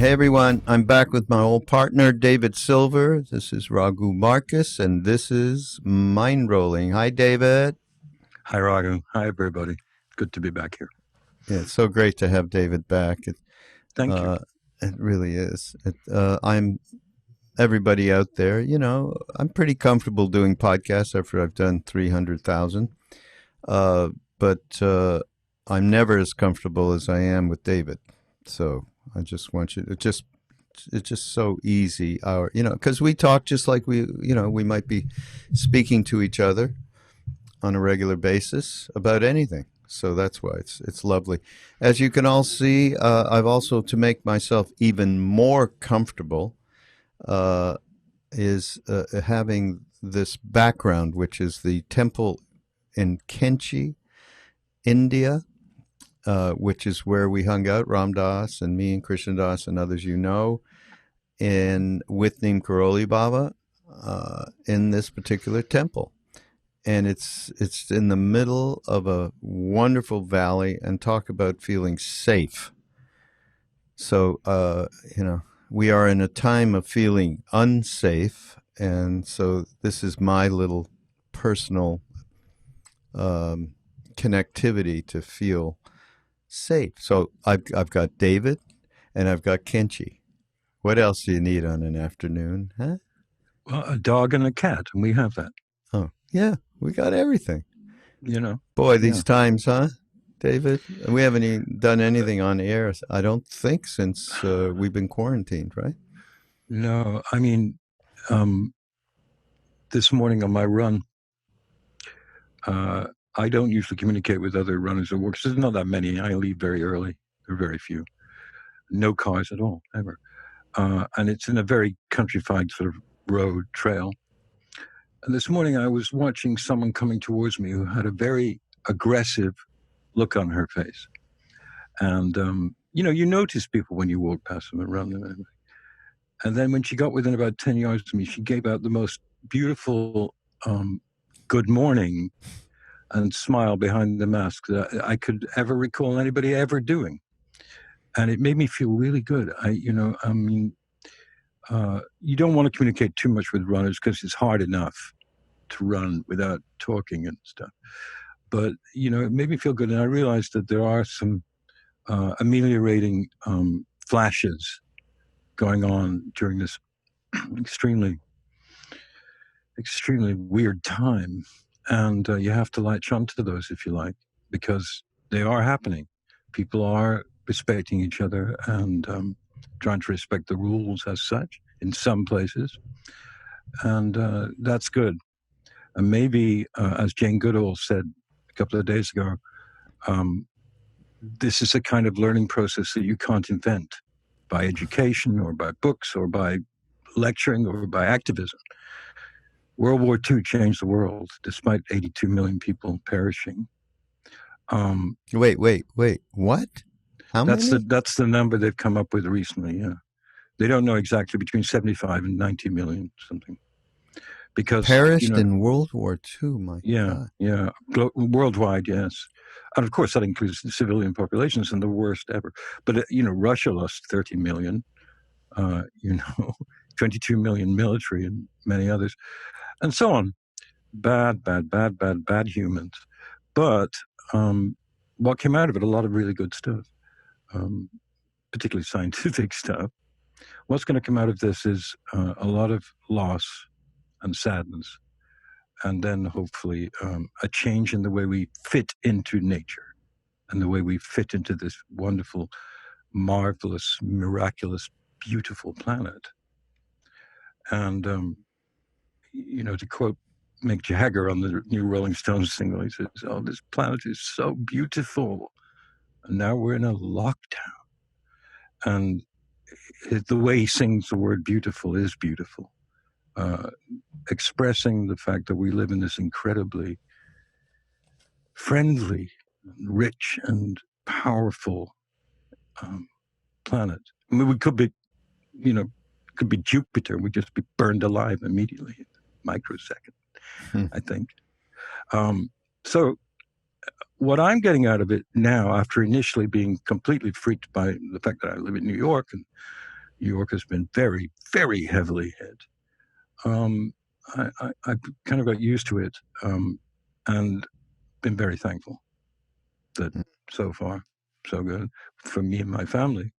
Hey everyone, I'm back with my old partner David Silver. This is Raghu Markus, and this is Mindrolling. Hi, David. Hi, Raghu. Hi, everybody. Good to be back here. Yeah, it's so great to have David back. Thank you. Uh, it really is. I'm everybody out there. I'm pretty comfortable doing podcasts after I've done 300,000. Uh, but I'm never as comfortable as I am with David. So I just want you to it's just so easy. Because we talk just like we might be speaking to each other on a regular basis about anything. So that's why it's lovely. As you can all see, I've also, to make myself even more comfortable, uh, is having this background, which is the temple in Kenchi, India, which is where we hung out, Ram Dass and me and Krishna Das and others in with Neem Karoli Baba in this particular temple. And it's in the middle of a wonderful valley, and talk about feeling safe. So we are in a time of feeling unsafe, and so this is my little personal um, connectivity to feel safe. So I've got David, and I've got Kenchi. What else do you need on an afternoon, huh? Well, a dog and a cat, and we have that. Oh, yeah, we got everything. You know, Boy, yeah. these times, huh, David? We haven't even done anything on air, I don't think, since we've been quarantined, right? No, I mean, um, this morning on my run, uh, I don't usually communicate with other runners or workers. There's not that many. I leave very early. There are very few. No cars at all, ever. And it's in a very countrified sort of road trail. And this morning I was watching someone coming towards me who had a very aggressive look on her face. And, you notice people when you walk past them and run them. And then when she got within about 10 yards of me, she gave out the most beautiful good morning and smile behind the mask that I could ever recall anybody ever doing. And it made me feel really good. You don't want to communicate too much with runners because it's hard enough to run without talking and stuff. But, it made me feel good. And I realized that there are some ameliorating flashes going on during this extremely, extremely weird time. And you have to latch onto those if you like, because they are happening. People are respecting each other and trying to respect the rules as such in some places. And that's good. And maybe, as Jane Goodall said a couple of days ago, this is a kind of learning process that you can't invent by education or by books or by lecturing or by activism. World War II changed the world, despite 82 million people perishing. Wait. What? How That's the many? that's the number they've come up with recently. Yeah, they don't know exactly, between 75 and 90 million something. Because Perished in World War II, my yeah, God. yeah, worldwide, yes, and of course that includes the civilian populations and the worst ever. But Russia lost 30 million. 22 million military and many others, and so on. Bad humans. But what came out of it, a lot of really good stuff, particularly scientific stuff. What's going to come out of this is a lot of loss and sadness, and then hopefully a change in the way we fit into nature and the way we fit into this wonderful, marvelous, miraculous, beautiful planet. And, to quote Mick Jagger on the new Rolling Stones single, he says, "Oh, this planet is so beautiful. And now we're in a lockdown." And the way he sings the word beautiful is beautiful, expressing the fact that we live in this incredibly friendly, rich, and powerful planet. I mean, we could be, could be Jupiter. We'd just be burned alive immediately, microsecond, I think. So what I'm getting out of it now, after initially being completely freaked by the fact that I live in New York and New York has been very, very heavily hit. I kind of got used to it, and been very thankful that so far, so good for me and my family.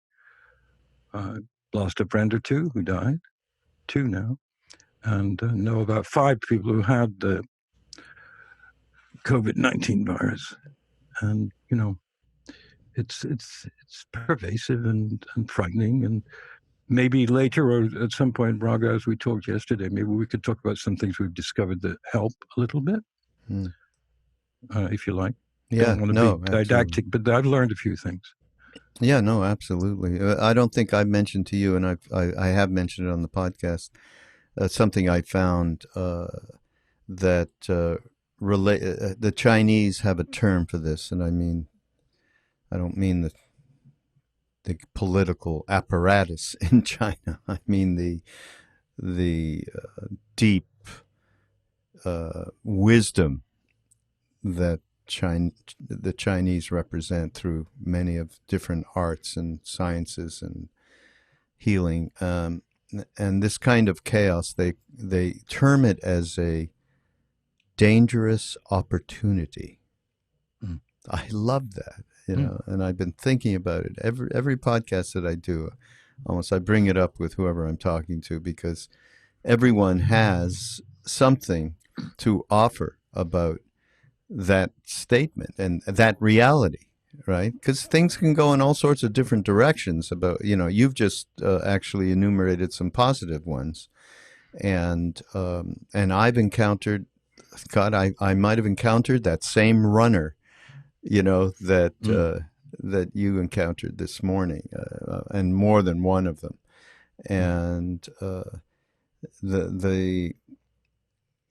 Lost a friend or two who died, two now, and know about 5 people who had the COVID-19 virus. And it's pervasive and frightening. And maybe later or at some point, Raga, as we talked yesterday, maybe we could talk about some things we've discovered that help a little bit, if you like. Yeah, Don't want to be no, absolutely. didactic, but I've learned a few things. Yeah, no, absolutely. I don't think I've mentioned to you, and I have mentioned it on the podcast, something I found that relate. The Chinese have a term for this, and I don't mean the political apparatus in China. I mean the deep wisdom that the Chinese represent through many of different arts and sciences and healing. And this kind of chaos, they term it as a dangerous opportunity. I love that, and I've been thinking about it every podcast that I do. Almost I bring it up with whoever I'm talking to because everyone has something to offer about that statement and that reality, right? Because things can go in all sorts of different directions. You've just actually enumerated some positive ones, and I've encountered, God, I might have encountered that same runner, that you encountered this morning, and more than one of them, and the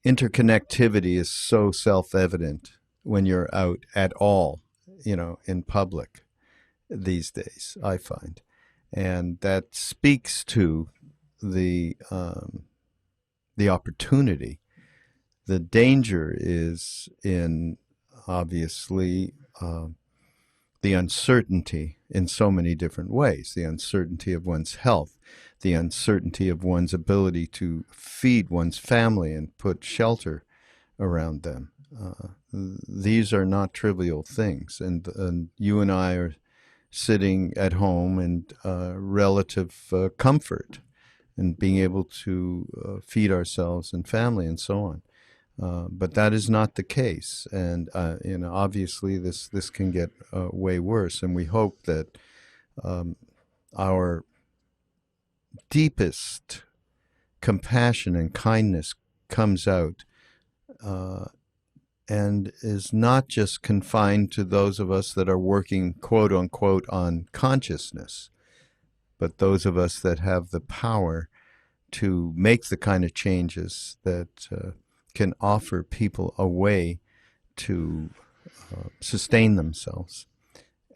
interconnectivity is so self-evident when you're out at all, in public these days, I find. And that speaks to the opportunity. The danger is in, obviously, the uncertainty in so many different ways, the uncertainty of one's health, the uncertainty of one's ability to feed one's family and put shelter around them. These are not trivial things. And you and I are sitting at home in relative comfort and being able to feed ourselves and family and so on. But that is not the case, and obviously this can get way worse. And we hope that our deepest compassion and kindness comes out and is not just confined to those of us that are working, quote unquote, on consciousness, but those of us that have the power to make the kind of changes that can offer people a way to sustain themselves.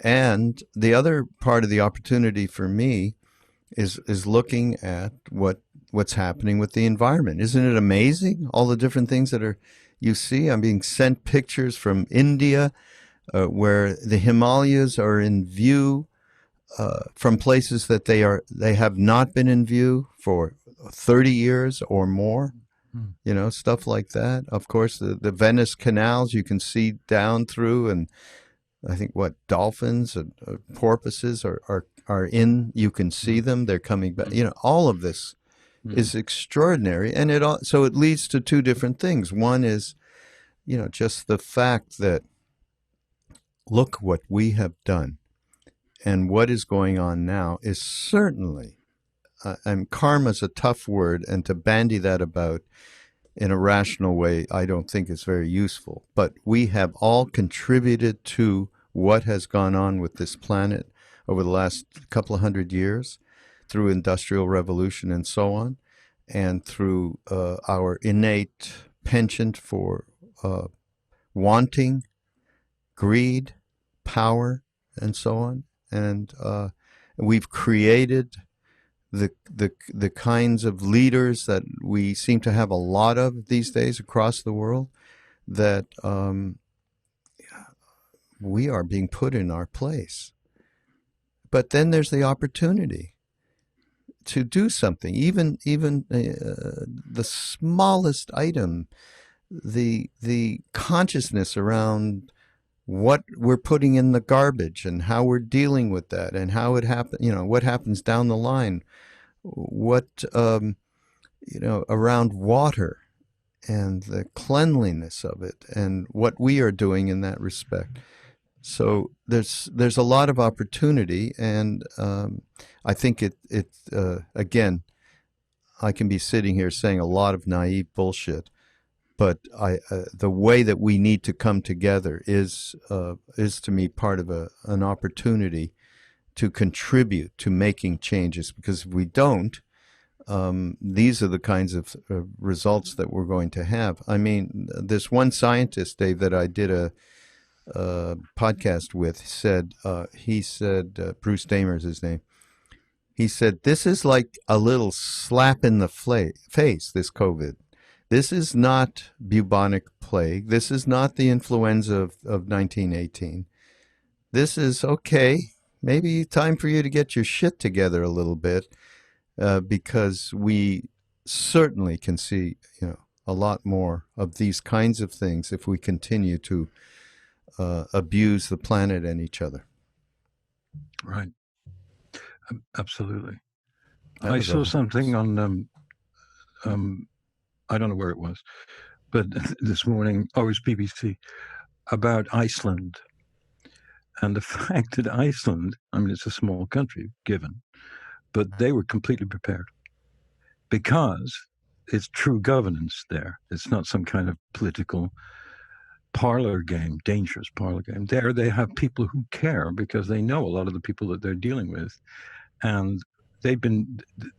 And the other part of the opportunity for me is looking at what's happening with the environment. Isn't it amazing, all the different things that you see? I'm being sent pictures from India where the Himalayas are in view from places that they have not been in view for 30 years or more. Stuff like that. Of course, the Venice canals you can see down through, and I think dolphins and porpoises are in. You can see them. They're coming back. All of this is extraordinary, and so it leads to two different things. One is, just the fact that look what we have done, and what is going on now is certainly, and karma's a tough word, and to bandy that about in a rational way, I don't think is very useful. But we have all contributed to what has gone on with this planet over the last couple of hundred years through industrial revolution and so on, and through our innate penchant for wanting, greed, power, and so on. And we've created the kinds of leaders that we seem to have a lot of these days across the world, that we are being put in our place. But then there's the opportunity to do something, even the smallest item, the consciousness around what we're putting in the garbage and how we're dealing with that and how it happen, what happens down the line, what around water and the cleanliness of it and what we are doing in that respect. So there's a lot of opportunity, and I think it again, I can be sitting here saying a lot of naive bullshit, but the way that we need to come together is to me part of an opportunity to contribute to making changes. Because if we don't, these are the kinds of results that we're going to have. I mean, this one scientist, Dave, that I did a podcast with, said Bruce Damer is his name. He said, this is like a little slap in the face, this COVID. This is not bubonic plague. This is not the influenza of 1918. This is, okay, maybe time for you to get your shit together a little bit, because we certainly can see, a lot more of these kinds of things if we continue to abuse the planet and each other. Right. Absolutely. I saw something on, I don't know where it was, but this morning, it was BBC, about Iceland. And the fact that Iceland, I mean, it's a small country, given, but they were completely prepared because it's true governance there. It's not some kind of political parlor game, dangerous parlor game. There they have people who care because they know a lot of the people that they're dealing with. And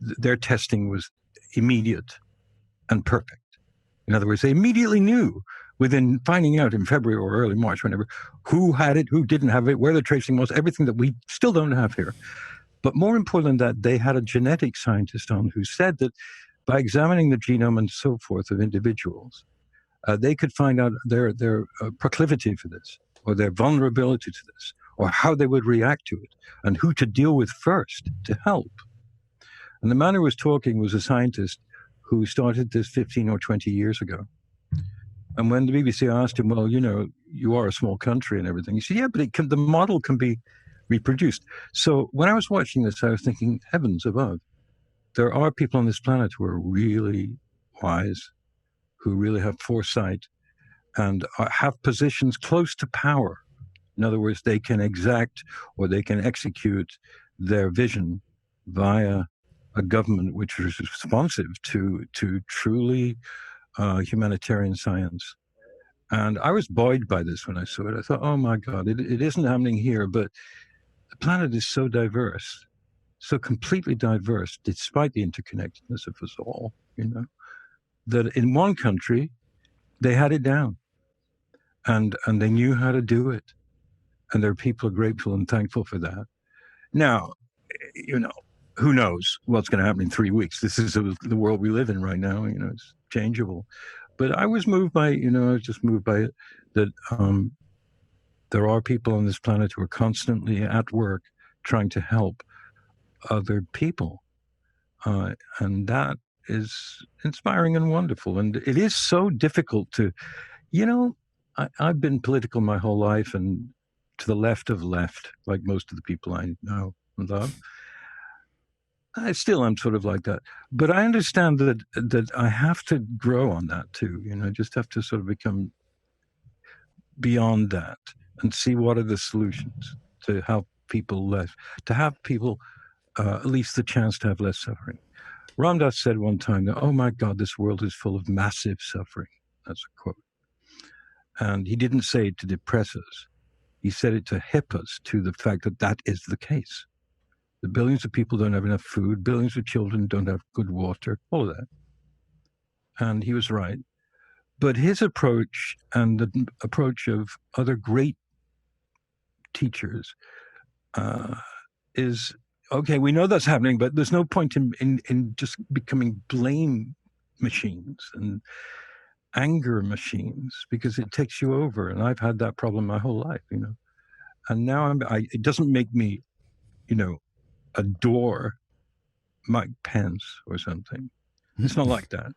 their testing was immediate and perfect. In other words, they immediately knew within finding out in February or early March, whenever, who had it, who didn't have it, where the tracing was, everything that we still don't have here. But more important than that, they had a genetic scientist on who said that by examining the genome and so forth of individuals, they could find out their proclivity for this, or their vulnerability to this, or how they would react to it, and who to deal with first to help. And the man who was talking was a scientist who started this 15 or 20 years ago. And when the BBC asked him, well, you are a small country and everything, he said, yeah, but the model can be reproduced. So when I was watching this, I was thinking, heavens above, there are people on this planet who are really wise, who really have foresight, and have positions close to power. In other words, they can exact or they can execute their vision via a government which is responsive to truly humanitarian science. And I was buoyed by this when I saw it. I thought, oh my God, it isn't happening here, but the planet is so diverse, so completely diverse, despite the interconnectedness of us all, that in one country, they had it down and they knew how to do it. And their people are grateful and thankful for that. Now, who knows what's going to happen in 3 weeks? This is the world we live in right now. It's changeable. But I was moved by, I was just moved by it, that there are people on this planet who are constantly at work trying to help other people. And that is inspiring and wonderful. And it is so difficult to, I've been political my whole life and to the left of left, like most of the people I know and love. I still am sort of like that. But I understand that I have to grow on that too. I just have to sort of become beyond that and see what are the solutions to help people to have people at least the chance to have less suffering. Ram Dass said one time that, oh my God, this world is full of massive suffering. That's a quote. And he didn't say it to depress us. He said it to hip us to the fact that that is the case. The billions of people don't have enough food. Billions of children don't have good water, all of that. And he was right. But his approach and the approach of other great teachers is, okay, we know that's happening, but there's no point in just becoming blame machines and anger machines, because it takes you over. And I've had that problem my whole life, And now it doesn't make me, adore Mike Pence or something. It's not like that.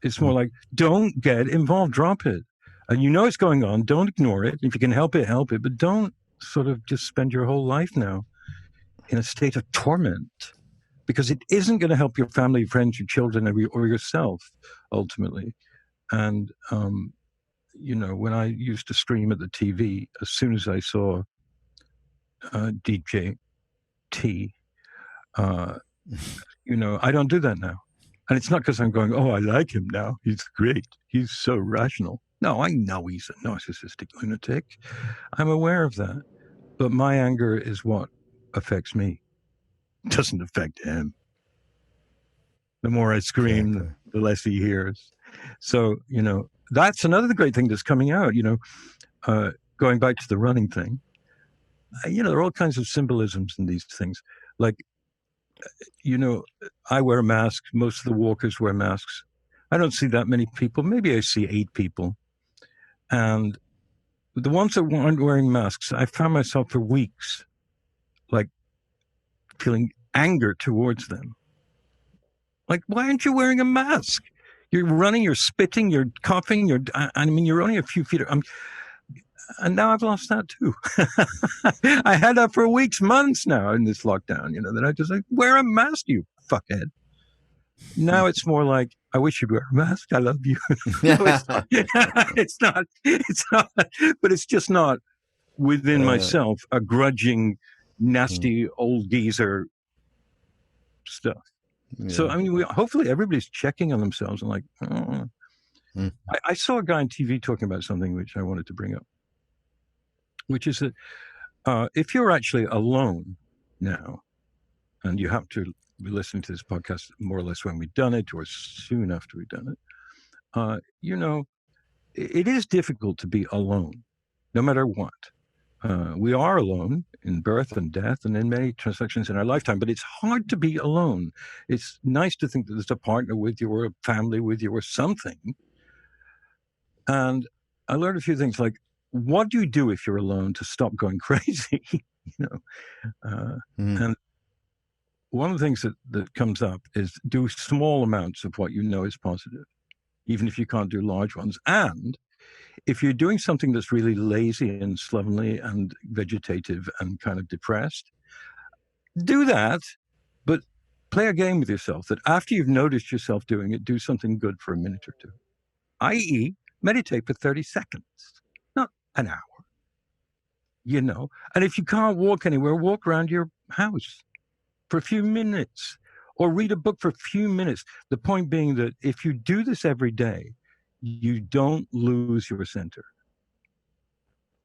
It's more like, don't get involved, drop it. And you know it's going on, don't ignore it. If you can help it, help it. But don't sort of just spend your whole life now in a state of torment, because it isn't going to help your family, friends, your children, or yourself, ultimately. And, when I used to scream at the TV, as soon as I saw DJ T, I don't do that now. And it's not because I'm going, oh, I like him now. He's great. He's so rational. No, I know he's a narcissistic lunatic. I'm aware of that. But my anger is what affects me. It doesn't affect him. The more I scream, Exactly. the less he hears. So, that's another great thing that's coming out, going back to the running thing. There are all kinds of symbolisms in these things. Like, I wear a mask. Most of the walkers wear masks. I don't see that many people. Maybe I see 8 people. And the ones that aren't wearing masks, I found myself for weeks, like, feeling anger towards them. Like, why aren't you wearing a mask? You're running, you're spitting, you're coughing, you're only a few feet. And now I've lost that too. I had that for weeks, months now in this lockdown, that I just like, wear a mask, you fuckhead. Now it's more like, I wish you'd wear a mask. I love you. No, it's not. It's not, but it's just not within myself, a grudging, nasty old geezer stuff. Yeah. So, hopefully everybody's checking on themselves and like, I saw a guy on TV talking about something which I wanted to bring up, which is that if you're actually alone now, and you have to be listening to this podcast more or less when we've done it or soon after we've done it, it is difficult to be alone, no matter what. We are alone in birth and death and in many transactions in our lifetime, but it's hard to be alone. It's nice to think that there's a partner with you or a family with you or something. And I learned a few things like, what do you do if you're alone to stop going crazy? And one of the things that comes up is do small amounts of what you know is positive, even if you can't do large ones. And if you're doing something that's really lazy and slovenly and vegetative and kind of depressed, do that, but play a game with yourself that after you've noticed yourself doing it, do something good for a minute or two, i.e., meditate for 30 seconds, not an hour, And if you can't walk anywhere, walk around your house for a few minutes or read a book for a few minutes. The point being that if you do this every day, you don't lose your center.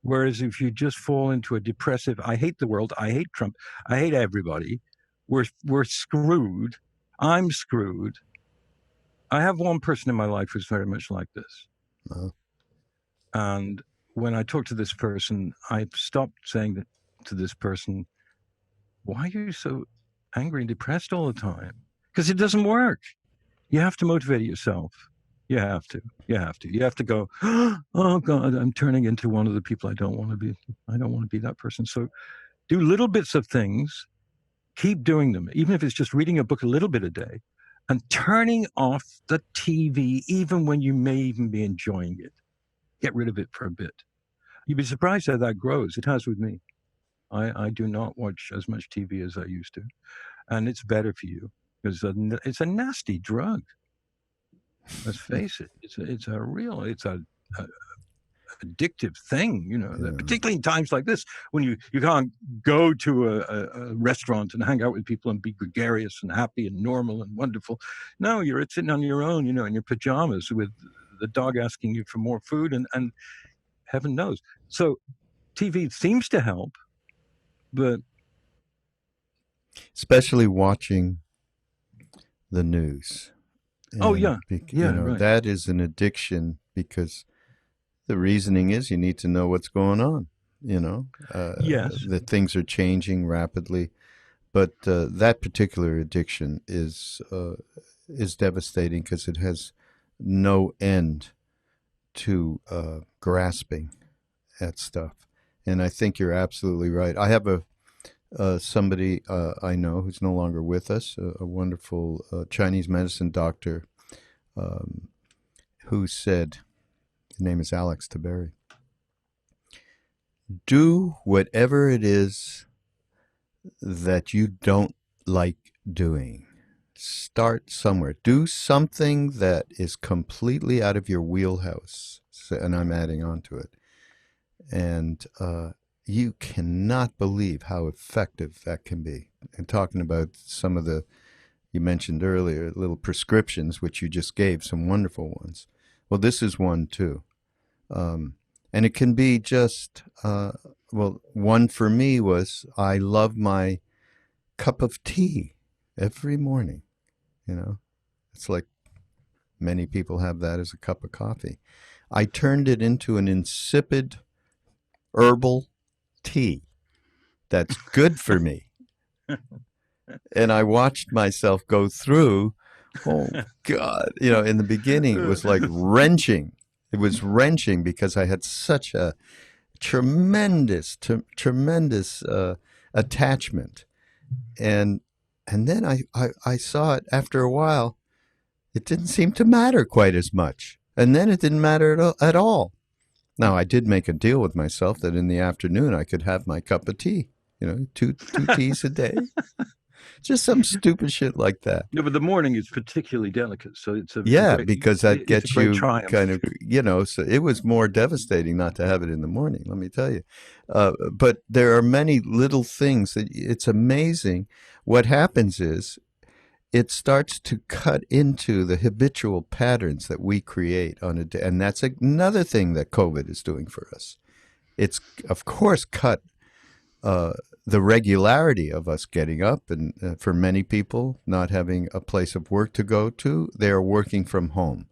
Whereas if you just fall into a depressive, I hate the world, I hate Trump, I hate everybody, we're screwed, I'm screwed. I have one person in my life who's very much like this. And when I talk to this person, I've stopped saying that to this person, why are you so angry and depressed all the time? Because it doesn't work. You have to motivate yourself. You have to. You have to go, oh God, I'm turning into one of the people I don't want to be. I don't want to be that person. So do little bits of things, keep doing them, even if it's just reading a book a little bit a day and turning off the TV, even when you may even be enjoying it. Get rid of it for a bit. You'd be surprised how that grows. It has with me. I do not watch as much TV as I used to. And it's better for you because it's a nasty drug. Let's face it. It's a addictive thing, particularly in times like this when you can't go to a restaurant and hang out with people and be gregarious and happy and normal and wonderful. No, you're sitting on your own, in your pajamas with the dog asking you for more food and heaven knows. So TV seems to help, but especially watching the news. And, right. That is an addiction because the reasoning is you need to know what's going on. Yes, that things are changing rapidly, but that particular addiction is devastating because it has no end to grasping at stuff. And I think you're absolutely right. I have somebody I know who's no longer with us, a wonderful Chinese medicine doctor, um, who said, his name is Alex Taberry, do whatever it is that you don't like doing. Start somewhere. Do something that is completely out of your wheelhouse. And I'm adding on to it. And you cannot believe how effective that can be. And talking about some of the, you mentioned earlier, little prescriptions, which you just gave, some wonderful ones. Well, this is one too. Um, and it can be just, well, one for me was I love my cup of tea every morning. You know, it's like many people have that as a cup of coffee. I turned it into an insipid herbal tea that's good for me. And I watched myself go through, oh God, in the beginning it was like wrenching. It was wrenching because I had such a tremendous attachment. And then I saw it after a while. It didn't seem to matter quite as much. And then it didn't matter at all. Now, I did make a deal with myself that in the afternoon I could have my cup of tea, two teas a day. Just some stupid shit like that. No, but the morning is particularly delicate, so it's a Yeah, great because that it's a gets great you triumph. kind of, so it was more devastating not to have it in the morning, let me tell you. But there are many little things that it's amazing. What happens is it starts to cut into the habitual patterns that we create on a day. And that's another thing that COVID is doing for us. It's, of course, cut uh, the regularity of us getting up. And for many people, not having a place of work to go to, they are working from home.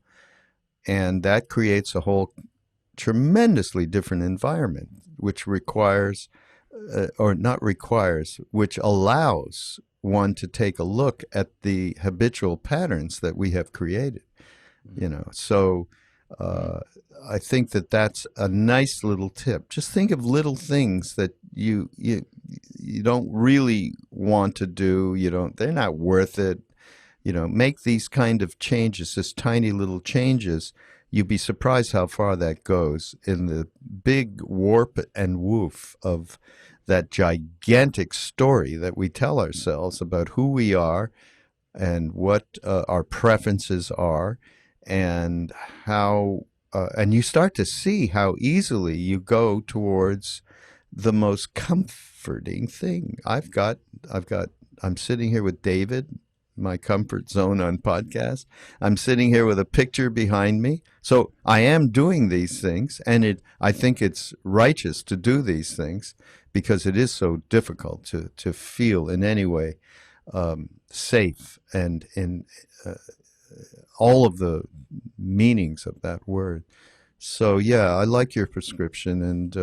And that creates a whole tremendously different environment, which requires, or not requires, which allows one to take a look at the habitual patterns that we have created. So uh, I think that that's a nice little tip. Just think of little things that you don't really want to do. They're not worth it. Make these kind of changes, this tiny little changes. You'd be surprised how far that goes in the big warp and woof of that gigantic story that we tell ourselves about who we are and what our preferences are, and how and you start to see how easily you go towards the most comforting thing. I'm sitting here with David, my comfort zone on podcast. I'm sitting here with a picture behind me. So I am doing these things, and I think it's righteous to do these things because it is so difficult to feel in any way safe and in all of the meanings of that word. So yeah, I like your prescription, and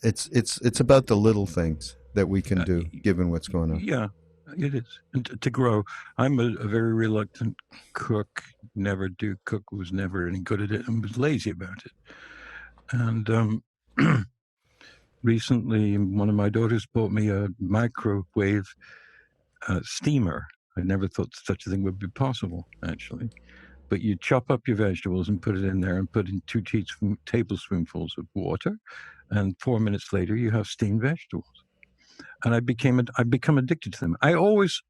it's about the little things that we can do given what's going on. Yeah, it is. And to grow, I'm a very reluctant cook. Never do cook. Was never any good at it, and was lazy about it. And recently, one of my daughters bought me a microwave steamer. I never thought such a thing would be possible, actually. But you chop up your vegetables and put it in there, and put in 2 tablespoonfuls of water, and 4 minutes later, you have steamed vegetables. And I've become addicted to them. I always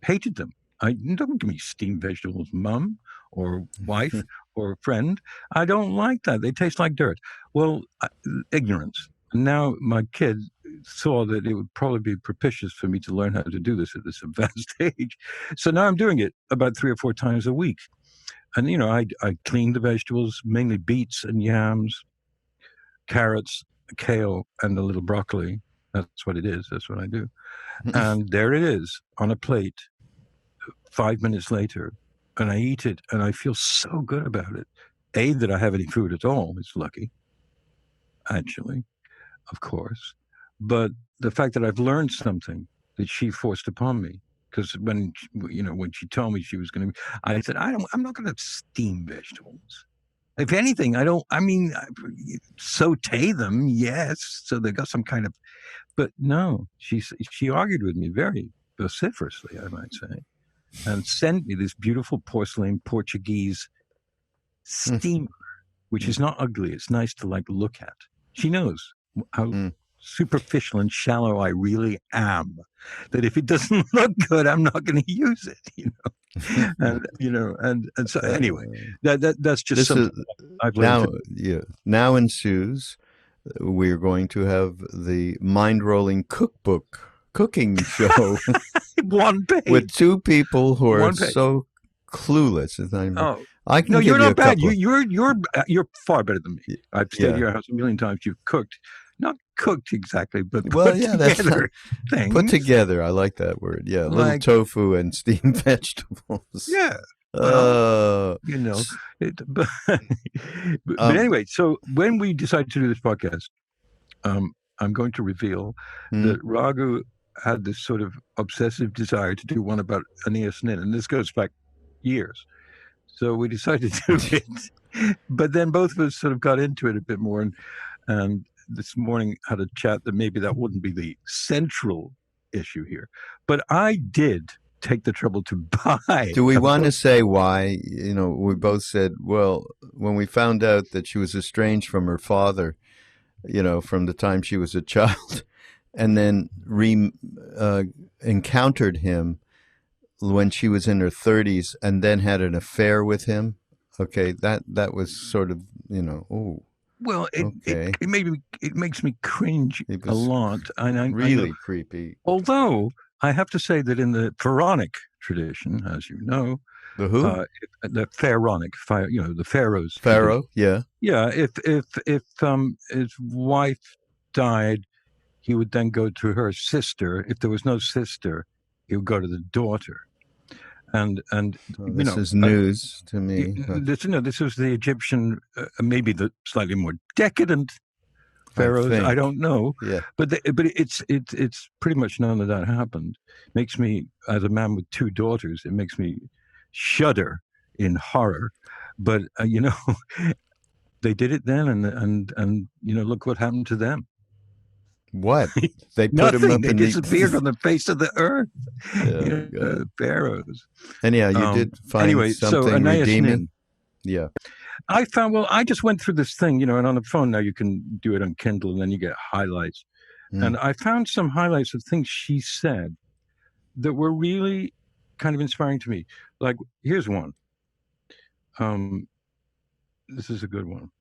hated them. I don't give me steamed vegetables, mum or wife or friend. I don't like that. They taste like dirt. Well, ignorance. Now my kid saw that it would probably be propitious for me to learn how to do this at this advanced age. So now I'm doing it about 3 or 4 times a week. And, I clean the vegetables, mainly beets and yams, carrots, kale, and a little broccoli. That's what it is. That's what I do. And there it is on a plate 5 minutes later. And I eat it and I feel so good about it. That I have any food at all is lucky, actually, of course. But the fact that I've learned something that she forced upon me, because when she told me she was going to, I said, I'm not going to steam vegetables. If anything, saute them, yes, so they got some kind of. But no, she argued with me very vociferously, I might say, and sent me this beautiful porcelain Portuguese steamer, which is not ugly. It's nice to like look at. She knows how superficial and shallow I really am. That if it doesn't look good, I'm not going to use it. And so anyway, that's just something I've learned. Now ensues, we're going to have the Mindrolling cookbook cooking show. One page with two people who are so clueless. I can no, give you're you not a bad. couple. You're far better than me. I've stayed at your house a million times. You've cooked, not cooked exactly, but put together things. Put together. I like that word. Yeah, a little tofu and steamed vegetables. Yeah. Well, but anyway, so when we decided to do this podcast, I'm going to reveal that Raghu had this sort of obsessive desire to do one about Aeneas Nin, and this goes back years. So we decided to do it, but then both of us sort of got into it a bit more, and this morning had a chat that maybe that wouldn't be the central issue here, but I did take the trouble to buy. Do we want to say why? We both said, well, when we found out that she was estranged from her father, from the time she was a child, and then encountered him when she was in her 30s, and then had an affair with him. Okay, that was sort of, oh. Well, it makes me cringe a lot. Really creepy. Although I have to say that in the pharaonic tradition, as you know, the who, the pharaonic, the pharaohs. Pharaoh, yeah. If his wife died, he would then go to her sister. If there was no sister, he would go to the daughter. And this is news to me. This was the Egyptian, maybe the slightly more decadent pharaohs. I don't know. Yeah. But it's pretty much known that happened. Makes me, as a man with two daughters, it makes me shudder in horror. But they did it then, and look what happened to them. What? They put Nothing. him up they disappeared from the face of the earth. Pharaohs. Anyhow, you did find something redeeming. Yeah. I found, I just went through this thing, and on the phone now you can do it on Kindle and then you get highlights. And I found some highlights of things she said that were really kind of inspiring to me. Like, here's one. This is a good one.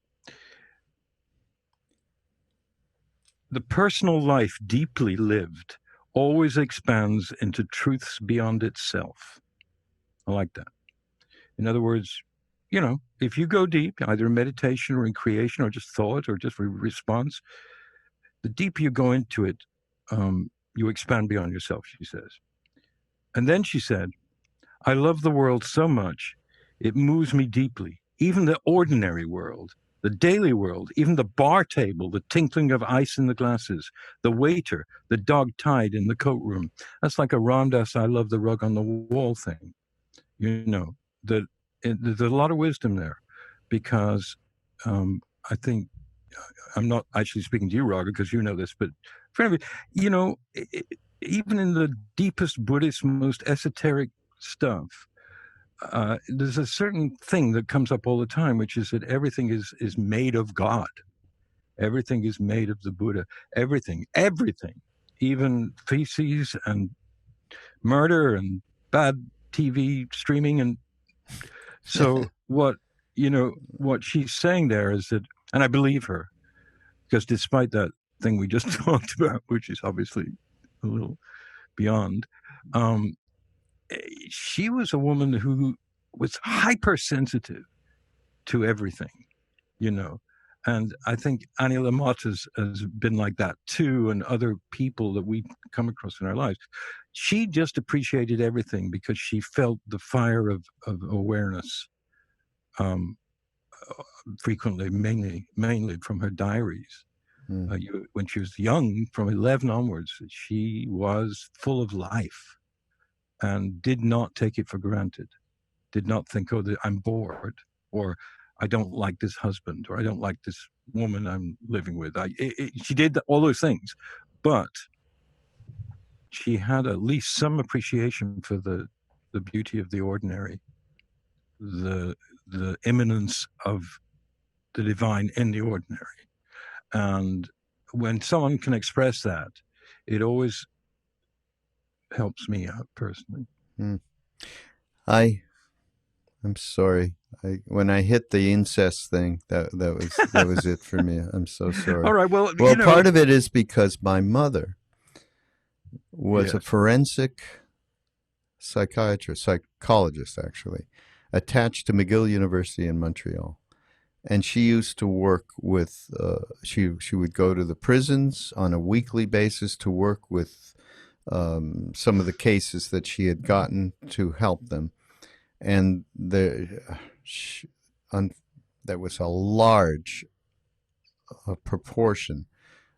The personal life deeply lived always expands into truths beyond itself. I like that. In other words, if you go deep, either in meditation or in creation or just thought or just response, the deeper you go into it, you expand beyond yourself, she says. And then she said, I love the world so much, it moves me deeply, even the ordinary world. The daily world, even the bar table, the tinkling of ice in the glasses, the waiter, the dog tied in the coat room. That's like a Ramdas, I love the rug on the wall thing. There's a lot of wisdom there, because I think, I'm not actually speaking to you, Raghu, because you know this, but for everybody, even in the deepest Buddhist, most esoteric stuff, there's a certain thing that comes up all the time, which is that everything is made of God. Everything is made of the Buddha. Everything, even feces and murder and bad TV streaming. And so what she's saying there is that, and I believe her, because despite that thing we just talked about, which is obviously a little beyond, she was a woman who was hypersensitive to everything, and I think Annie Lamott has been like that too, and other people that we come across in our lives. She just appreciated everything because she felt the fire of awareness, frequently, mainly from her diaries. When she was young, from 11 onwards, she was full of life and did not take it for granted, did not think, I'm bored, or I don't like this husband, or I don't like this woman I'm living with. She did all those things, but she had at least some appreciation for the beauty of the ordinary, the immanence of the divine in the ordinary. And when someone can express that, it always helps me out personally. Mm. I'm sorry. When I hit the incest thing, that was it for me. I'm so sorry. All right. Well, Well, part of it is because my mother was a yes. forensic psychologist, actually, attached to McGill University in Montreal. And she used to work with, she would go to the prisons on a weekly basis to work with some of the cases that she had gotten to help them. And there was a large proportion.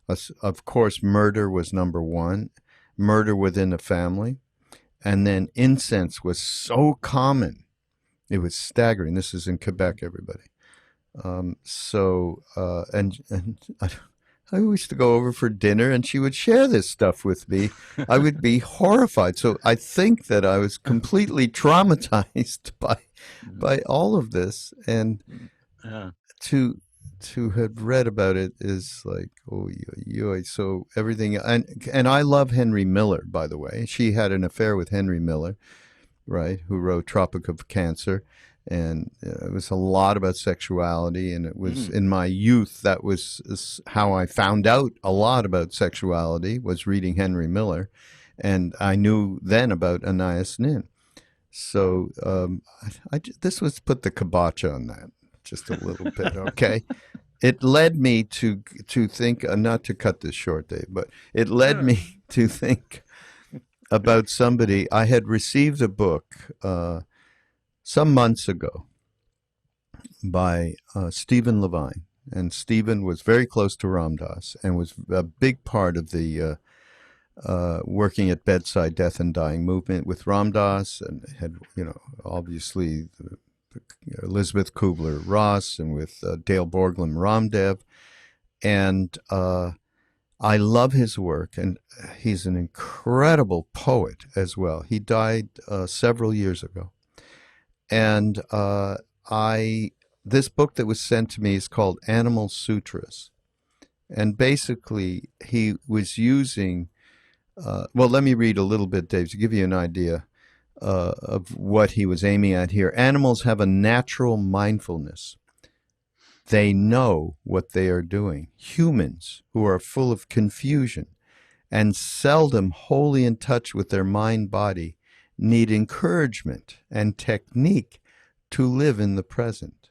Of course, murder was number one, murder within a family. And then incense was so common. It was staggering. This is in Quebec, everybody. And I used to go over for dinner, and she would share this stuff with me. I would be horrified. So I think that I was completely traumatized by all of this, and to have read about it is like, oh, so everything. And I love Henry Miller, by the way. She had an affair with Henry Miller, right? Who wrote Tropic of Cancer. And it was a lot about sexuality, and it was in my youth. That was how I found out a lot about sexuality, was reading Henry Miller, and I knew then about Anais Nin. So this was put the kibosh on that just a little bit, okay? It led me to think, not to cut this short, Dave, but it led me to think about somebody. I had received a book some months ago by Stephen Levine. And Stephen was very close to Ram Dass and was a big part of the working at bedside death and dying movement with Ram Dass, and had, obviously Elizabeth Kubler-Ross, and with Dale Borglum Ramdev. And I love his work, and he's an incredible poet as well. He died several years ago. And this book that was sent to me is called Animal Sutras. And basically, he was using, well, let me read a little bit, Dave, to give you an idea of what he was aiming at here. Animals have a natural mindfulness. They know what they are doing. Humans, who are full of confusion and seldom wholly in touch with their mind-body, need encouragement and technique to live in the present.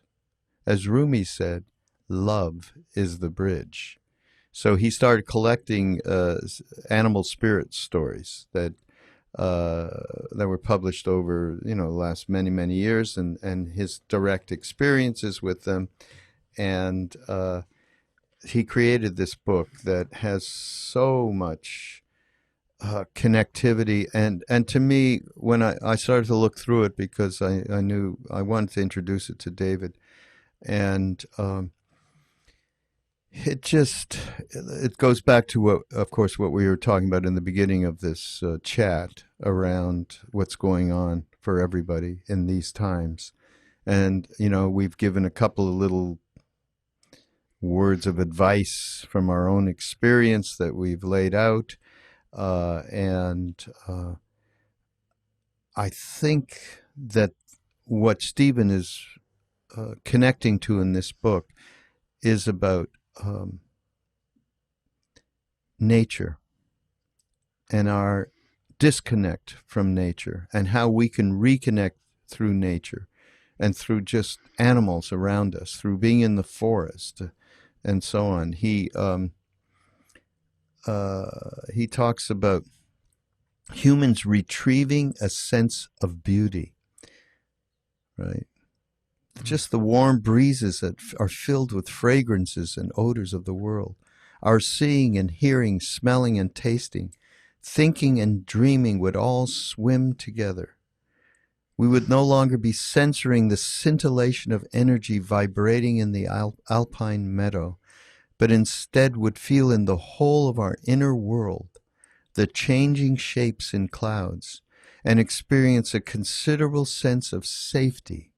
As Rumi said, love is the bridge. So he started collecting animal spirit stories that were published over the last many years, and his direct experiences with them. And he created this book that has so much connectivity, and to me, when I started to look through it, because I knew I wanted to introduce it to David, and it goes back to what we were talking about in the beginning of this chat around what's going on for everybody in these times. And we've given a couple of little words of advice from our own experience that we've laid out. And I think that what Stephen is connecting to in this book is about nature and our disconnect from nature, and how we can reconnect through nature and through just animals around us, through being in the forest and so on. He talks about humans retrieving a sense of beauty, right? Just the warm breezes that are filled with fragrances and odors of the world. Our seeing and hearing, smelling and tasting, thinking and dreaming would all swim together. We would no longer be censoring the scintillation of energy vibrating in the alpine meadow, but instead would feel in the whole of our inner world the changing shapes in clouds and experience a considerable sense of safety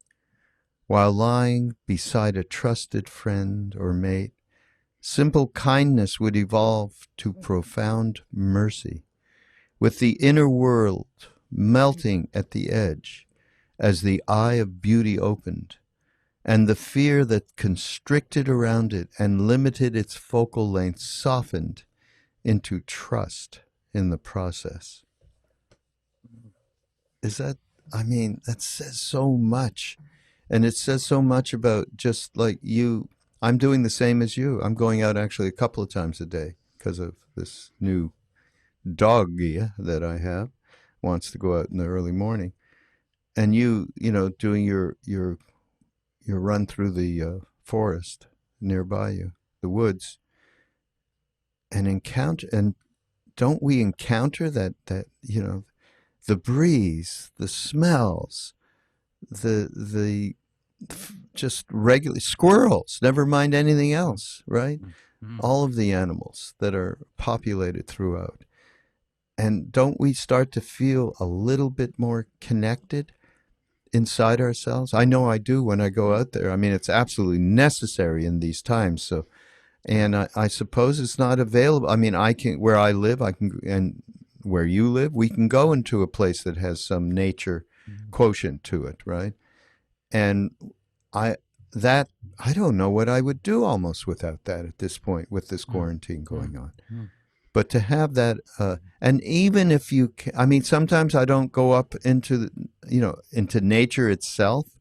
while lying beside a trusted friend or mate. Simple kindness would evolve to profound mercy, with the inner world melting at the edge as the eye of beauty opened, and the fear that constricted around it and limited its focal length softened into trust in the process. Is that, I mean, that says so much. And it says so much about just like you. I'm doing the same as you. I'm going out actually a couple of times a day because of this new doggy that I have. Wants to go out in the early morning. And you know, doing your run through the forest nearby you, the woods, and don't we encounter that you know, the breeze, the smells, the just regular squirrels, never mind anything else, right? Mm-hmm. All of the animals that are populated throughout. And don't we start to feel a little bit more connected inside ourselves? I know I do when I go out there. I mean, it's absolutely necessary in these times. So, and I suppose it's not available. I mean, I can, where I live, I can, and where you live, we can go into a place that has some nature quotient to it, right? And I, that, I don't know what I would do almost without that at this point with this quarantine going on. But to have that, and even if you, I mean, sometimes I don't go up into, into nature itself,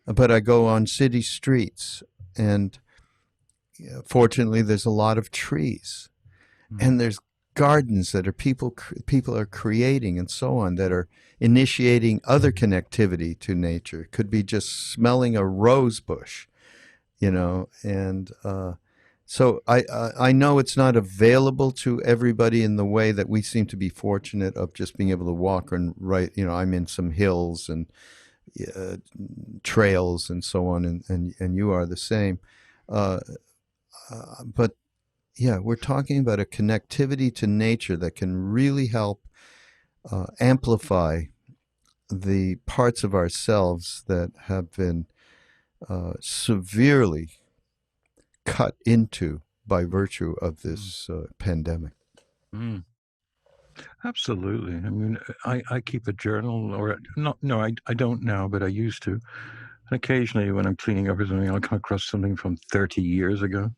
but I go on city streets, and fortunately, there's a lot of trees, and there's gardens that are people are creating and so on that are initiating other connectivity to nature. It could be just smelling a rose bush, and so I know it's not available to everybody in the way that we seem to be fortunate of just being able to walk and I'm in some hills and trails and so on, and you are the same. But yeah, we're talking about a connectivity to nature that can really help amplify the parts of ourselves that have been severely cut into by virtue of this pandemic. Mm. Absolutely. I mean, I keep a journal, or not. No, I don't now, but I used to. And occasionally, when I'm cleaning up or something, I'll come across something from 30 years ago.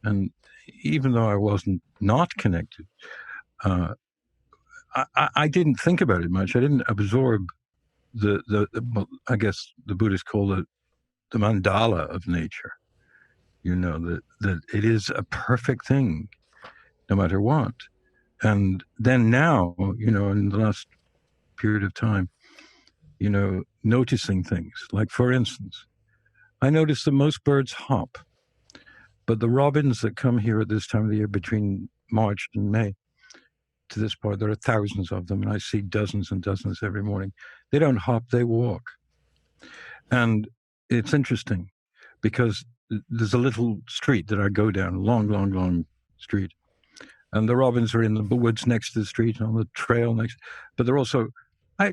And even though I wasn't not connected, I didn't think about it much. I didn't absorb well, I guess the Buddhists call it the mandala of nature. That it is a perfect thing, no matter what. And then now, in the last period of time, noticing things. Like, for instance, I noticed that most birds hop, but the robins that come here at this time of the year between March and May to this part, there are thousands of them, and I see dozens and dozens every morning. They don't hop, they walk. And it's interesting because there's a little street that I go down, a long, long, long street. And the robins are in the woods next to the street, on the trail next. But they're also,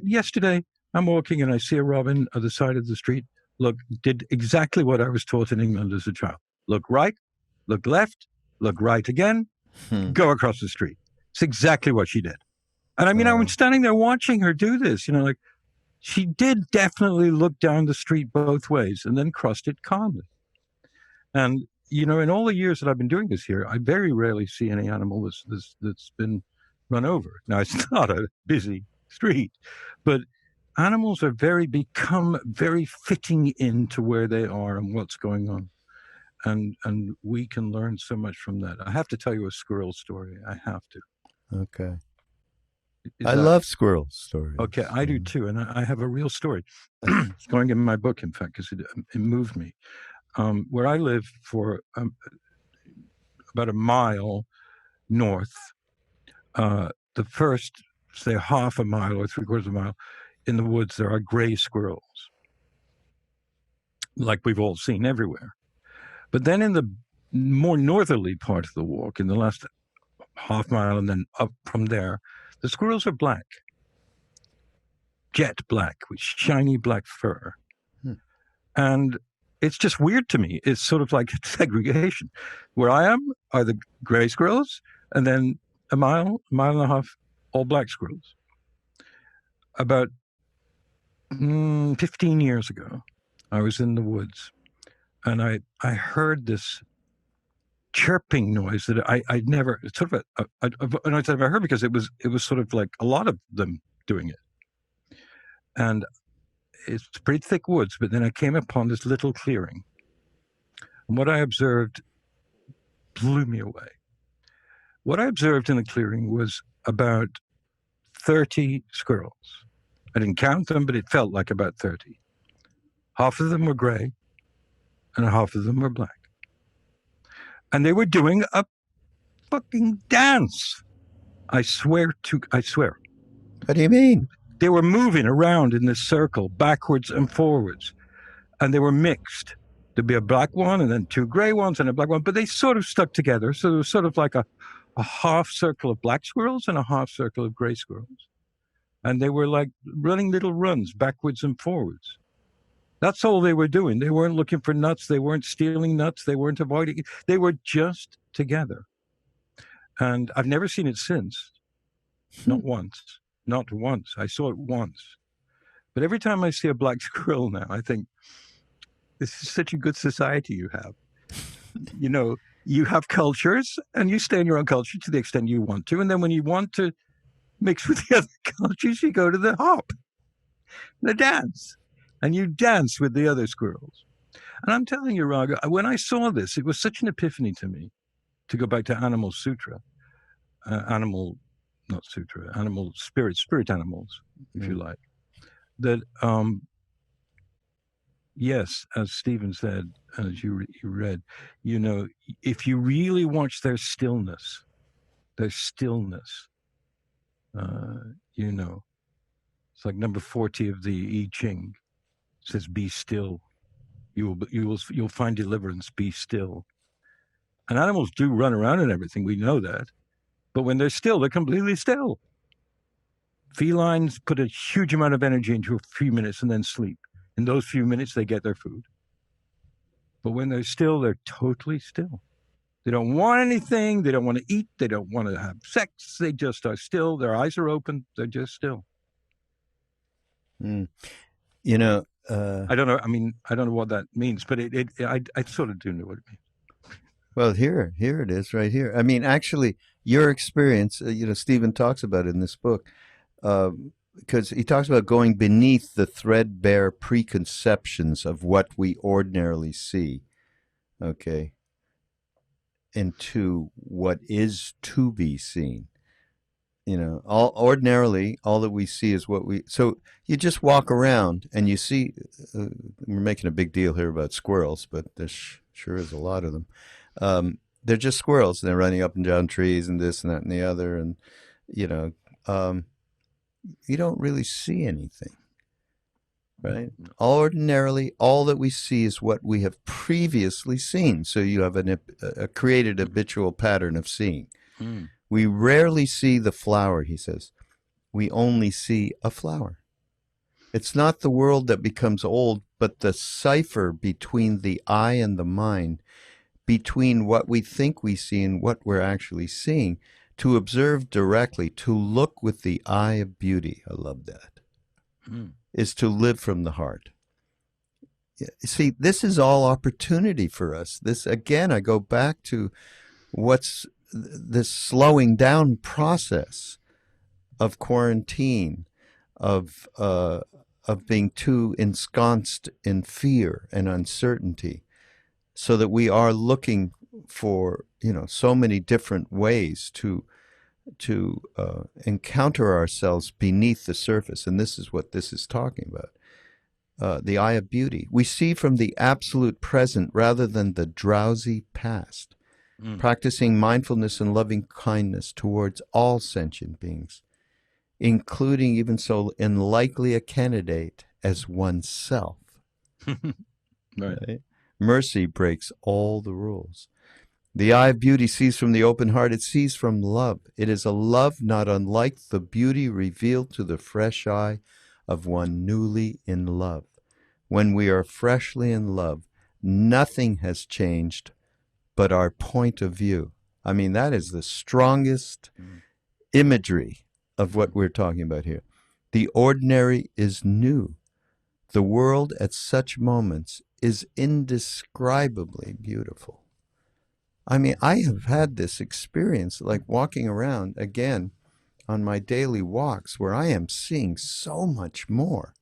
yesterday, I'm walking and I see a robin at the side of the street. Look, did exactly what I was taught in England as a child. Look right, look left, look right again, go across the street. It's exactly what she did. And I mean, I was standing there watching her do this, like she did definitely look down the street both ways and then crossed it calmly. And, in all the years that I've been doing this here, I very rarely see any animal that's been run over. Now, it's not a busy street, but animals are become very fitting into where they are and what's going on. And we can learn so much from that. I have to tell you a squirrel story. I have to. Okay. I love squirrel stories. Okay, I do too. And I have a real story. It's going in my book, in fact, because it moved me. Where I live, for about a mile north, the first, say, half a mile or 3/4 of a mile, in the woods there are gray squirrels, like we've all seen everywhere. But then in the more northerly part of the walk, in the last half mile and then up from there, the squirrels are black, jet black, with shiny black fur. And it's just weird to me. It's sort of like segregation. Where I am are the gray squirrels, and then a mile and a half, all black squirrels. About 15 years ago, I was in the woods, and I heard this chirping noise that I'd never sort of and I said I heard because it was sort of like a lot of them doing it, and it's pretty thick woods. But then I came upon this little clearing, and what I observed blew me away. What I observed in the clearing was about 30 squirrels. I didn't count them, but it felt like about 30. Half of them were gray, and half of them were black. And they were doing a fucking dance. I swear. What do you mean? They were moving around in this circle, backwards and forwards. And they were mixed. There'd be a black one and then two gray ones and a black one, but they sort of stuck together. So there was sort of like a half circle of black squirrels and a half circle of gray squirrels. And they were like running little runs backwards and forwards. That's all they were doing. They weren't looking for nuts. They weren't stealing nuts. They weren't avoiding it. They were just together. And I've never seen it since. Not once. Not once. I saw it once. But every time I see a black squirrel now, I think, this is such a good society you have. You know, you have cultures and you stay in your own culture to the extent you want to. And then when you want to mix with the other cultures, you go to the hop, the dance. And you dance with the other squirrels. And I'm telling you, Raghu, when I saw this, it was such an epiphany to me, to go back to Animal Sutra, animal spirit animals, if you like, that, yes, as Stephen said, as you read, you know, if you really watch their stillness, you know, it's like number 40 of the I Ching. Says, "Be still. You'll find deliverance. Be still." And animals do run around and everything. We know that, but when they're still, they're completely still. Felines put a huge amount of energy into a few minutes and then sleep. In those few minutes, they get their food. But when they're still, they're totally still. They don't want anything. They don't want to eat. They don't want to have sex. They just are still. Their eyes are open. They're just still. You know, I don't know. I mean, I don't know what that means, but I sort of do know what it means. Well, here it is right here. I mean, actually, your experience, you know, Stephen talks about it in this book, because he talks about going beneath the threadbare preconceptions of what we ordinarily see, okay, into what is to be seen. You know, ordinarily, all that we see is what we. So you just walk around and you see. We're making a big deal here about squirrels, but there sure is a lot of them. They're just squirrels. They're running up and down trees and this and that and the other, and you know, you don't really see anything, right? Ordinarily, all that we see is what we have previously seen. So you have a created habitual pattern of seeing. We rarely see the flower, he says. We only see a flower. It's not the world that becomes old, but the cipher between the eye and the mind, between what we think we see and what we're actually seeing, to observe directly, to look with the eye of beauty. I love that. Is to live from the heart. See, this is all opportunity for us. This, again, I go back to what's this slowing down process of quarantine, of being too ensconced in fear and uncertainty, so that we are looking for, you know, so many different ways to encounter ourselves beneath the surface. And this is what this is talking about. The eye of beauty. We see from the absolute present rather than the drowsy past. Practicing mindfulness and loving kindness towards all sentient beings. including even so unlikely a candidate as oneself. Right. Right? Mercy breaks all the rules. The eye of beauty sees from the open heart, it sees from love. It is a love not unlike the beauty revealed to the fresh eye of one newly in love. When we are freshly in love, nothing has changed but our point of view. I mean, that is the strongest imagery of what we're talking about here. The ordinary is new. The world at such moments is indescribably beautiful. I mean, I have had this experience like walking around again on my daily walks where I am seeing so much more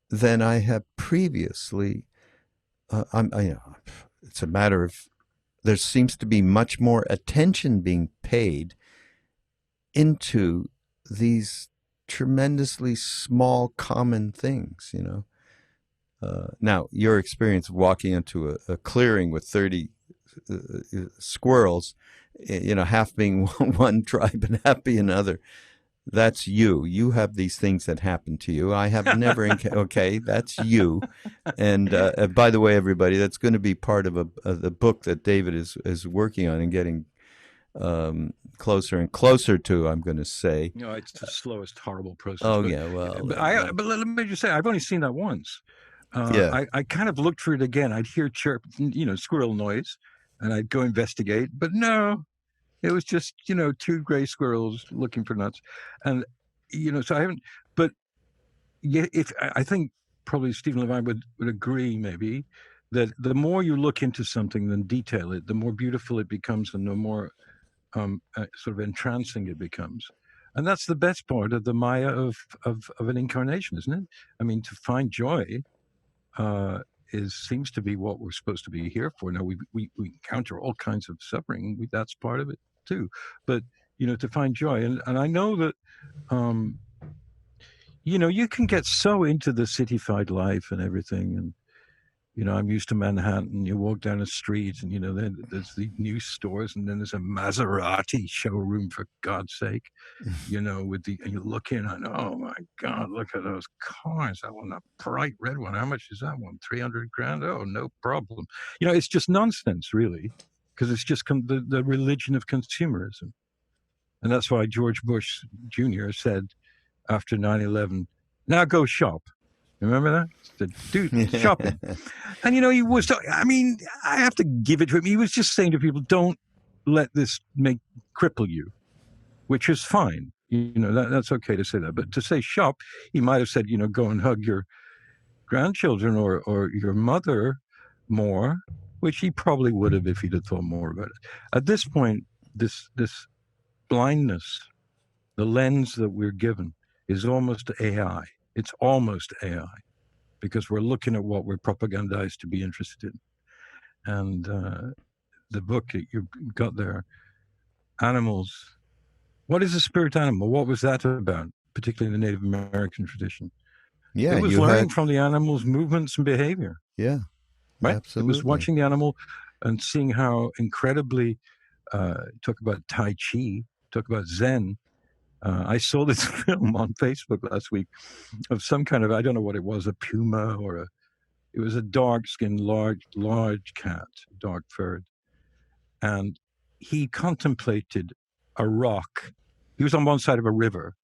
than I have previously. It's a matter of there seems to be much more attention being paid into these tremendously small common things, you know. Now, your experience of walking into a clearing with 30 squirrels, you know, half being one tribe and half being another, that's you. You have these things that happen to you. I have never, okay, that's you. And by the way, everybody, that's going to be part of the book that David is working on and getting closer and closer to, I'm going to say. You know, it's the slowest, horrible process. Oh, but, yeah, well. but let me just say, I've only seen that once. Yeah. I kind of looked for it again. I'd hear chirp, you know, squirrel noise, and I'd go investigate. But no, it was just, you know, two gray squirrels looking for nuts. And, you know, so I haven't, but yeah, I think probably Stephen Levine would agree maybe that the more you look into something and detail it, the more beautiful it becomes and the more sort of entrancing it becomes. And that's the best part of the Maya of an incarnation, isn't it? I mean, to find joy seems to be what we're supposed to be here for. Now we encounter all kinds of suffering. That's part of it too. But you know, to find joy, and I know that you know, you can get so into the cityfied life and everything, and you know, I'm used to Manhattan. You walk down the street, and you know, there's the new stores, and then there's a Maserati showroom, for God's sake. You know, and you look in, and oh my God, look at those cars! That one, a bright red one. How much is that one? 300 grand? Oh, no problem. You know, it's just nonsense, really, because it's just the religion of consumerism, and that's why George Bush Jr. said after 9/11, "Now go shop." Remember that? The dude shopping. And, you know, he was, I mean, I have to give it to him. He was just saying to people, don't let this cripple you, which is fine. You know, that's okay to say that. But to say shop, he might have said, you know, go and hug your grandchildren or your mother more, which he probably would have if he'd have thought more about it. At this point, this blindness, the lens that we're given is almost AI. It's almost AI because we're looking at what we're propagandized to be interested in. And the book that you got there, Animals. What is a spirit animal? What was that about, particularly in the Native American tradition? Yeah, It was learning from the animal's movements and behavior. Yeah, right? absolutely. It was watching the animal and seeing how incredibly, talk about Tai Chi, talk about Zen. I saw this film on Facebook last week of some kind of, I don't know what it was, a puma or it was a dark-skinned, large cat, dark-furred. And he contemplated a rock. He was on one side of a river,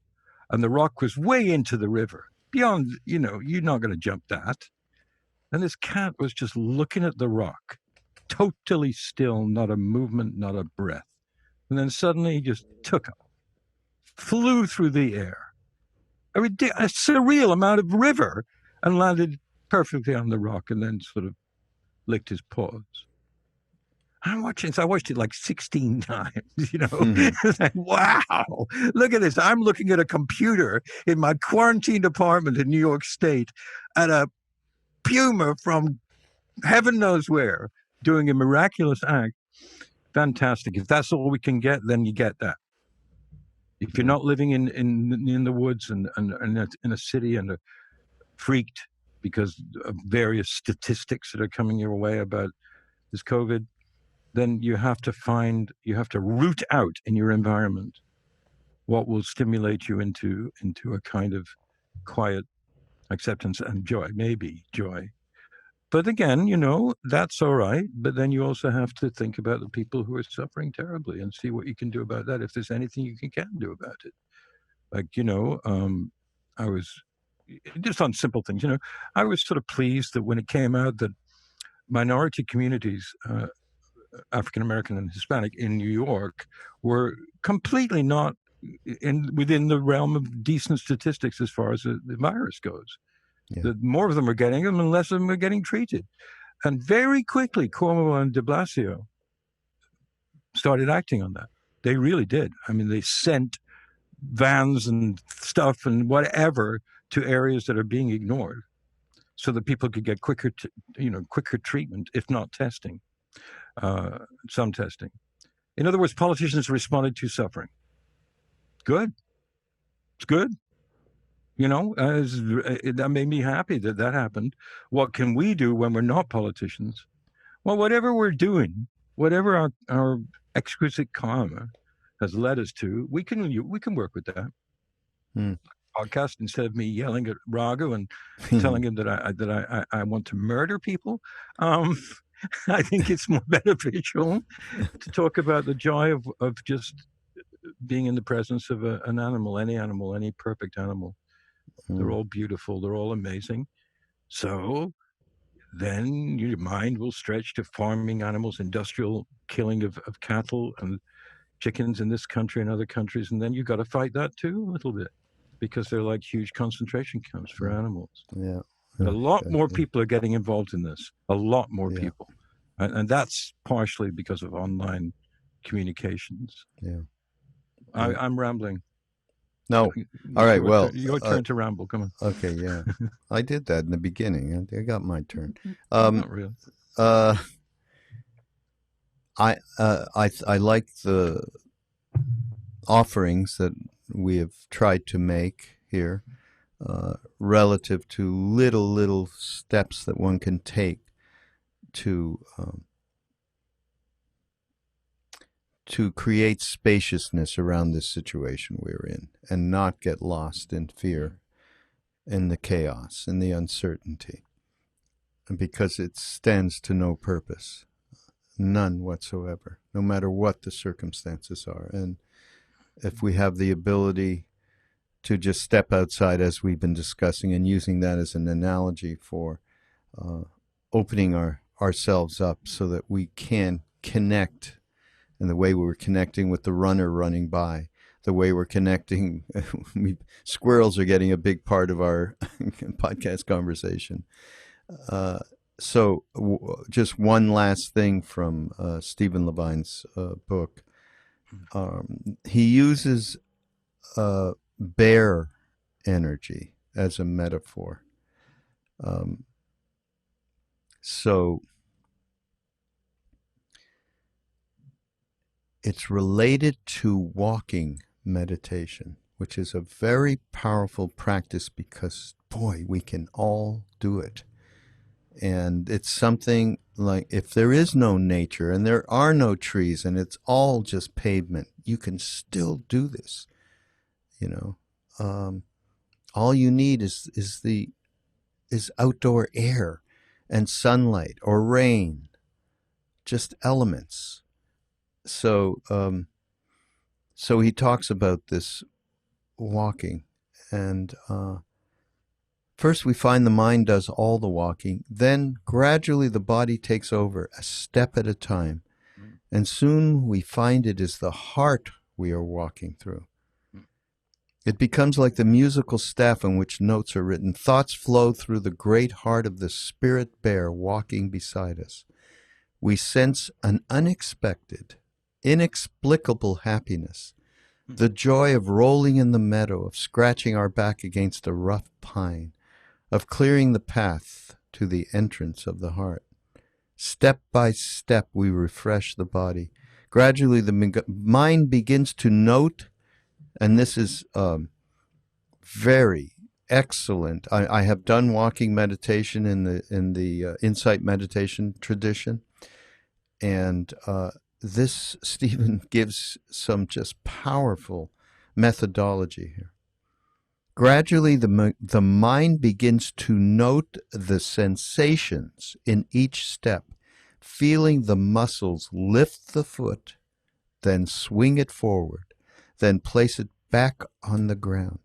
and the rock was way into the river. Beyond, you know, you're not going to jump that. And this cat was just looking at the rock, totally still, not a movement, not a breath. And then suddenly he just took off, flew through the air, a surreal amount of river, and landed perfectly on the rock and then sort of licked his paws. I'm watching, so I watched it like 16 times, you know. It's like, wow, look at this. I'm looking at a computer in my quarantined apartment in New York State at a puma from heaven knows where doing a miraculous act. Fantastic. If that's all we can get, then you get that. If you're not living in the woods and in a city and freaked because of various statistics that are coming your way about this COVID, then you have to root out in your environment what will stimulate you into a kind of quiet acceptance and joy, maybe joy. But again, that's all right. But then you also have to think about the people who are suffering terribly and see what you can do about that. If there's anything you can do about it, like I was just on simple things. I was sort of pleased that when it came out that minority communities, African American and Hispanic in New York, were completely not within the realm of decent statistics as far as the virus goes. Yeah. That more of them are getting them and less of them are getting treated. And very quickly, Cuomo and de Blasio started acting on that. They really did. I mean, they sent vans and stuff and whatever to areas that are being ignored so that people could get quicker treatment, if not testing, some testing. In other words, politicians responded to suffering. Good. It's good. That made me happy that happened. What can we do when we're not politicians? Well, whatever we're doing, whatever our exquisite karma has led us to, we can work with that. Podcast, instead of me yelling at Raghu and telling him that I want to murder people, I think it's more beneficial to talk about the joy of just being in the presence of an animal, any perfect animal. They're all beautiful. They're all amazing. So then your mind will stretch to farming animals, industrial killing of cattle and chickens in this country and other countries. And then you've got to fight that too a little bit because they're like huge concentration camps for animals. Yeah. A lot more people are getting involved in this. A lot more people. And that's partially because of online communications. Yeah. I'm rambling. No. All right. Well, your turn to ramble. Come on. Okay. Yeah. I did that in the beginning. I got my turn. Not really. I like the offerings that we have tried to make here, relative to little steps that one can take to create spaciousness around this situation we're in and not get lost in fear, in the chaos, in the uncertainty, and because it stands to no purpose, none whatsoever, no matter what the circumstances are. And if we have the ability to just step outside, as we've been discussing, and using that as an analogy for opening ourselves up so that we can connect, and the way we're connecting with the runner running by, the way we're connecting, squirrels are getting a big part of our podcast conversation. So just one last thing from Stephen Levine's book. He uses bear energy as a metaphor. So it's related to walking meditation, which is a very powerful practice because, boy, we can all do it. And it's something like, if there is no nature and there are no trees and it's all just pavement, you can still do this. All you need is outdoor air and sunlight or rain, just elements. So he talks about this walking, and first we find the mind does all the walking, then gradually the body takes over, a step at a time, and soon we find it is the heart we are walking through. It becomes like the musical staff on which notes are written. Thoughts flow through the great heart of the spirit bear walking beside us. We sense an unexpected, inexplicable happiness, the joy of rolling in the meadow, of scratching our back against a rough pine, of clearing the path to the entrance of the heart. Step by step, we refresh the body. Gradually, the mind begins to note, and this is very excellent. I have done walking meditation in the insight meditation tradition, and this Stephen gives some just powerful methodology here. Gradually, the mind begins to note the sensations in each step, feeling the muscles lift the foot, then swing it forward, then place it back on the ground.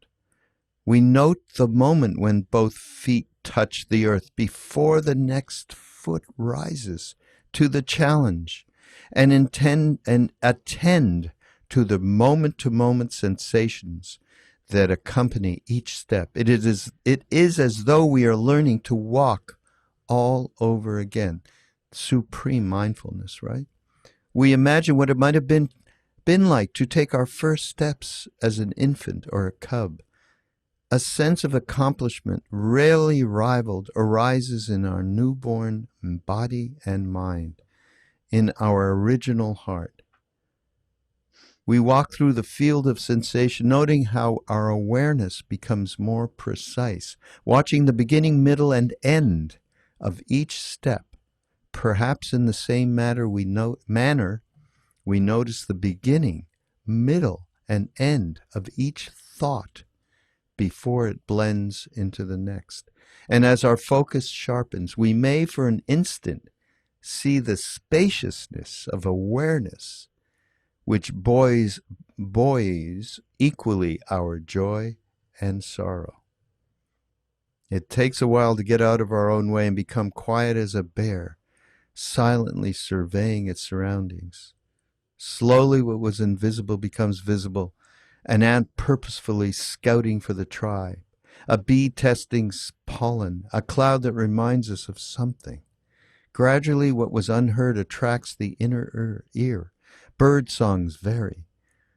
We note the moment when both feet touch the earth before the next foot rises to the challenge, and attend to the moment-to-moment sensations that accompany each step. It is as though we are learning to walk all over again. Supreme mindfulness, right? We imagine what it might have been like to take our first steps as an infant or a cub. A sense of accomplishment rarely rivaled arises in our newborn body and mind, in our original heart. We walk through the field of sensation, noting how our awareness becomes more precise, watching the beginning, middle, and end of each step. Perhaps in the same manner we notice the beginning, middle, and end of each thought before it blends into the next. And as our focus sharpens, we may for an instant see the spaciousness of awareness which buoys equally our joy and sorrow. It takes a while to get out of our own way and become quiet as a bear, silently surveying its surroundings. Slowly what was invisible becomes visible, an ant purposefully scouting for the tribe, a bee testing pollen, a cloud that reminds us of something. Gradually what was unheard attracts the inner ear. Bird songs vary.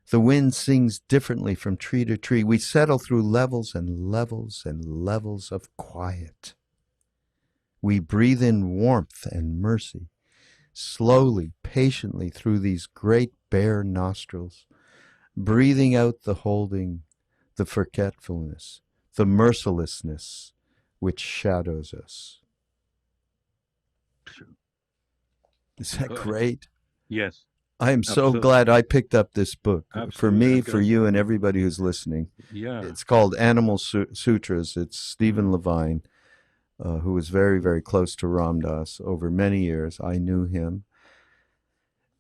The wind sings differently from tree to tree. We settle through levels and levels and levels of quiet. We breathe in warmth and mercy, slowly, patiently through these great bare nostrils, breathing out the holding, the forgetfulness, the mercilessness which shadows us. Is that great? Yes. I am so glad I picked up this book. Absolutely. For me, for you, and everybody who's listening. Yeah. It's called Animal Sutras. It's Stephen Levine, who was very, very close to Ram Dass over many years. I knew him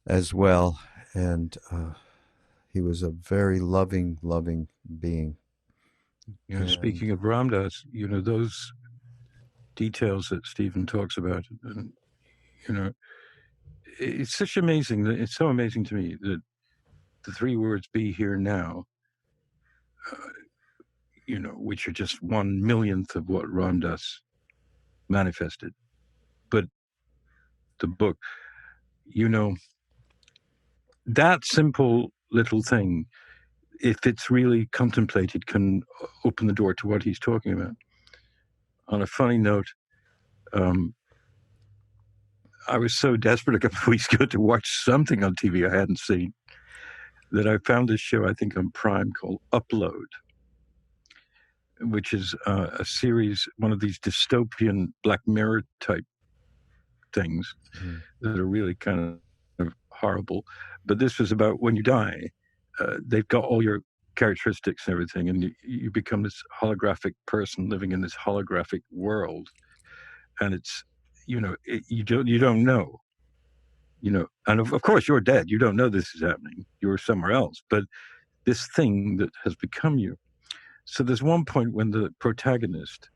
as well, and he was a very loving, loving being. You know, speaking of Ram Dass, you know, those details that Stephen talks about, and, you know, it's so amazing to me that the three words "be here now," you know, which are just 1/1,000,000th of what Ram Dass manifested. But the book, you know, that simple little thing, if it's really contemplated, can open the door to what he's talking about. On a funny note, I was so desperate a couple of weeks ago to watch something on TV I hadn't seen that I found this show, I think on Prime, called Upload, which is a series, one of these dystopian Black Mirror type things that are really kind of horrible. But this was about when you die, they've got all your characteristics and everything, and you become this holographic person living in this holographic world. And it's, you know, you don't know, you know, and of course you're dead. You don't know this is happening. You're somewhere else. But this thing that has become you. So there's one point when the protagonist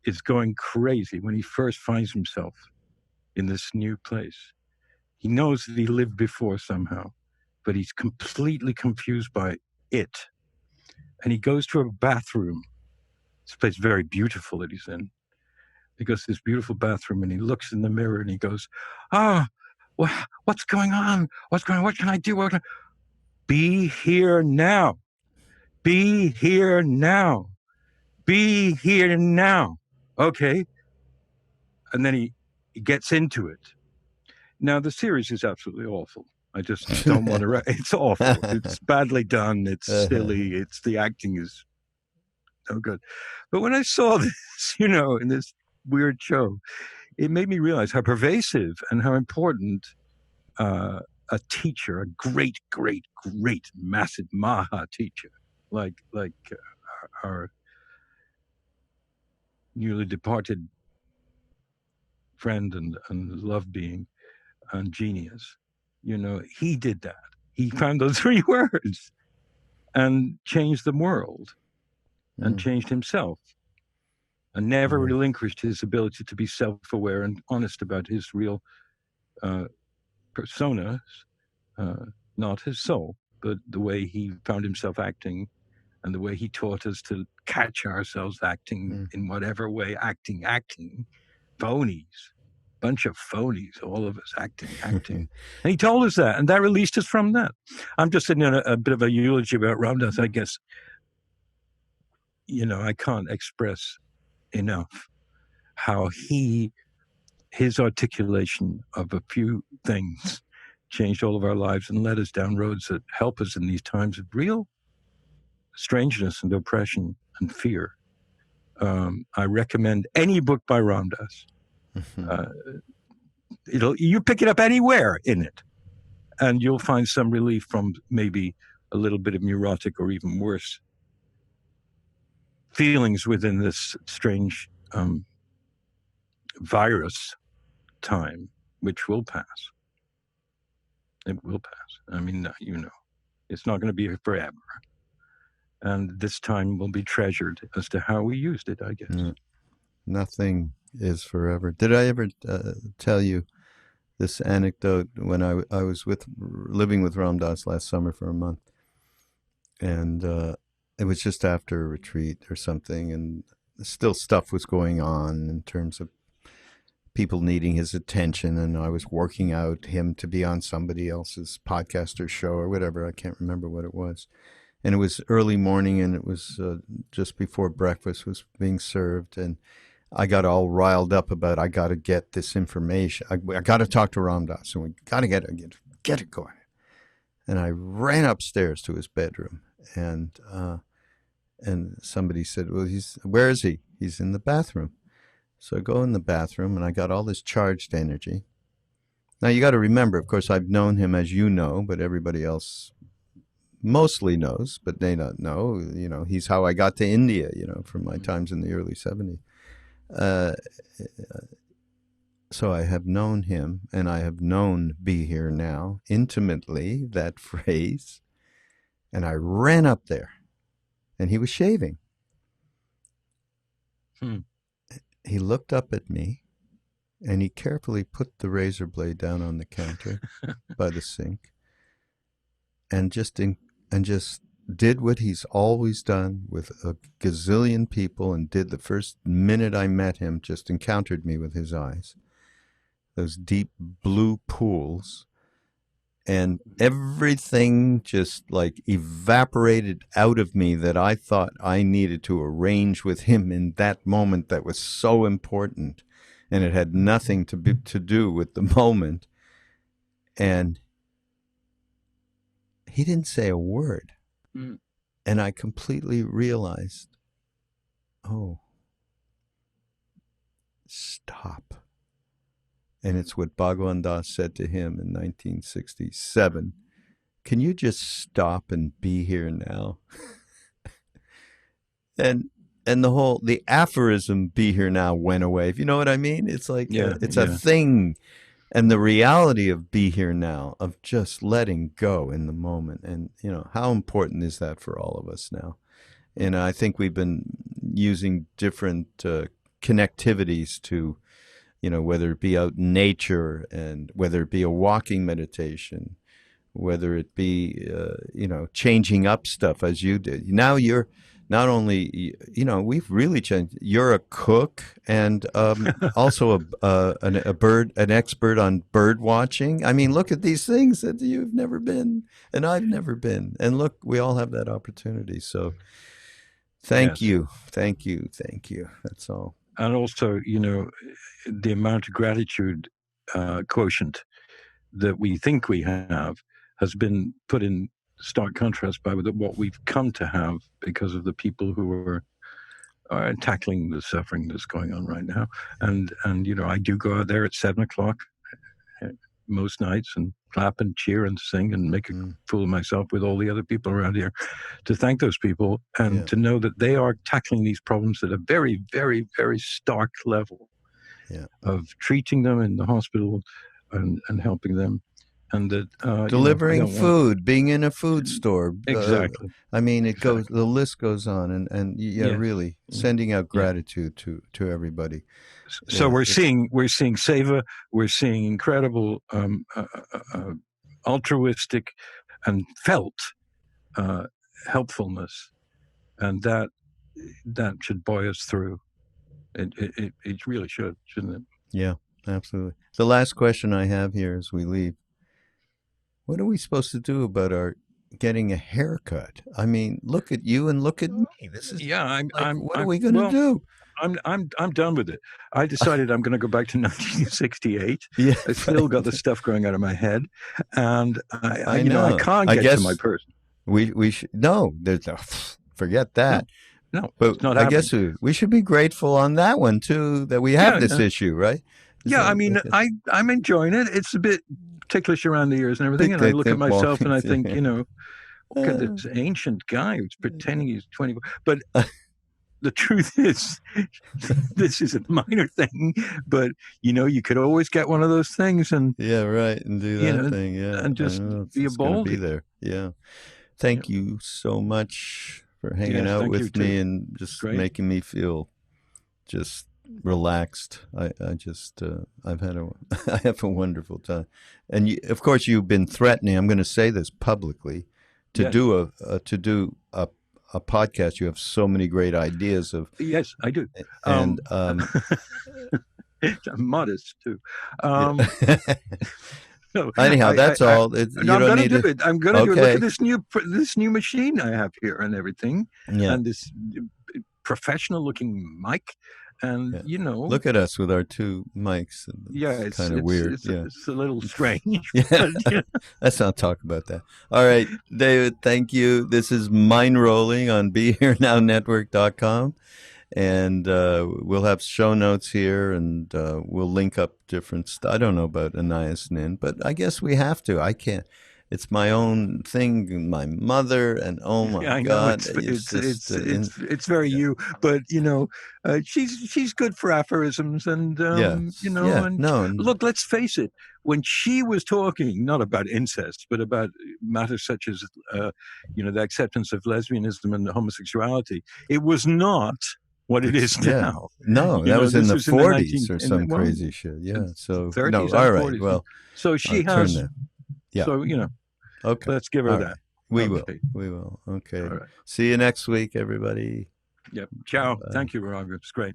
is going crazy when he first finds himself in this new place. He knows that he lived before somehow, but he's completely confused by it. And he goes to a bathroom. This place is very beautiful that he's in. He goes to this beautiful bathroom and he looks in the mirror and he goes, what's going on? What's going on? What can I do? Be here now. Be here now. Be here now. Okay. And then he gets into it. Now, the series is absolutely awful. I just don't want to... It's awful. It's badly done. It's silly. The acting is no good. But when I saw this, you know, in this weird show, it made me realize how pervasive and how important a teacher, a great, great, great, massive Maha teacher, like our newly departed friend and love being and genius. He did that. He found those three words and changed the world and Mm, changed himself and never yeah. relinquished his ability to be self-aware and honest about his real uh, persona, uh, not his soul, but the way he found himself acting and the way he taught us to catch ourselves acting Mm. in whatever way, acting, phonies, bunch of phonies, all of us acting. And he told us that, and that released us from that. I'm just sitting in a bit of a eulogy about Ramdas, I guess. I can't express enough how his articulation of a few things changed all of our lives and led us down roads that help us in these times of real strangeness and oppression and fear. I recommend any book by Ramdas. Uh, you pick it up anywhere in it, and you'll find some relief from maybe a little bit of neurotic or even worse feelings within this strange virus time, which will pass. It will pass. I mean, it's not going to be forever. And this time will be treasured as to how we used it, I guess. Yeah. Nothing is forever. Did I ever tell you this anecdote when I was living with Ram Dass last summer for a month, and it was just after a retreat or something, and still stuff was going on in terms of people needing his attention, and I was working out him to be on somebody else's podcast or show or whatever. I can't remember what it was. And it was early morning, and it was just before breakfast was being served, and I got all riled up about I got to get this information. I got to talk to Ram Dass, and we got to get it going. And I ran upstairs to his bedroom, and somebody said, "Well, where is he? He's in the bathroom." So I go in the bathroom, and I got all this charged energy. Now you got to remember, of course, I've known him as you know, but everybody else mostly knows, but they don't know. He's how I got to India. From my times in the early '70s. Uh, so I have known him, and I have known "Be Here Now" intimately, that phrase. And I ran up there, and he was shaving. He looked up at me, and he carefully put the razor blade down on the counter by the sink, and just did what he's always done with a gazillion people, and did the first minute I met him, just encountered me with his eyes, those deep blue pools, and everything just like evaporated out of me that I thought I needed to arrange with him in that moment that was so important, and it had nothing to do with the moment. And he didn't say a word. And I completely realized, oh, stop. And it's what Bhagwan Das said to him in 1967. Can you just stop and be here now? and the aphorism "be here now" went away. If you know what I mean, it's like it's a thing. And the reality of "be here now," of just letting go in the moment. And how important is that for all of us now? And I think we've been using different connectivities to, whether it be out in nature, and whether it be a walking meditation, whether it be, changing up stuff as you did. Now you're not only, we've really changed. You're a cook, and also an expert on bird watching. I mean, look at these things that you've never been, and I've never been. And look, we all have that opportunity. So thank you. That's all. And also, the amount of gratitude quotient that we think we have has been put in stark contrast by what we've come to have because of the people who are tackling the suffering that's going on right now. And I do go out there at 7:00 most nights and clap and cheer and sing and make a fool of myself with all the other people around here, to thank those people and to know that they are tackling these problems at a very, very, very stark level of treating them in the hospital and helping them. And that delivering food, being in a food store. Exactly. I mean, it goes. The list goes on, and really sending out gratitude to everybody. So we're seeing seva, we're seeing incredible altruistic and felt helpfulness, and that should buoy us through. It really should, shouldn't it? Yeah, absolutely. The last question I have here as we leave: what are we supposed to do about our getting a haircut? I mean, look at you and look at me. This is what are we going to do? I'm done with it. I decided I'm going to go back to 1968. Yeah, I still got the stuff growing out of my head, and I can't get to my person. We should forget that. No, but I guess we should be grateful on that one too, that we have this issue, right? I mean, I'm enjoying it. It's a bit ticklish around the ears and everything, and I look at myself and I think, look at this ancient guy who's pretending he's 24. But the truth is, this is a minor thing, but you could always get one of those things and and do that thing, and just be a baldy. Be there, Thank you so much for hanging out with me and just making me feel just relaxed. I have a wonderful time, and of course you've been threatening. I'm going to say this publicly to do a podcast. You have so many great ideas of. Yes, I do. And I'm modest too. No, anyhow, that's all. I'm going to do it. I'm going to do it. Look at this new machine I have here and everything, and this professional looking mic. And look at us with our two mics. It's kind of weird. It's a little strange. Let's not talk about that. All right, David, thank you. This is Mindrolling on BeHereNowNetwork.com, and we'll have show notes here, and we'll link up different stuff. I don't know about Anais Nin, but I guess we have to. I can't. It's my own thing, my mother, and oh my God, it's very you. But she's good for aphorisms, and look, let's face it. When she was talking not about incest, but about matters such as the acceptance of lesbianism and homosexuality, it was not what it is now. No, that was in the 40s or some crazy shit. So 30s, all right. 40s. Well, so she has. So okay. Let's give her that. We will. Okay. All right. See you next week, everybody. Yep. Ciao. Bye. Thank you, Raghu. It's great.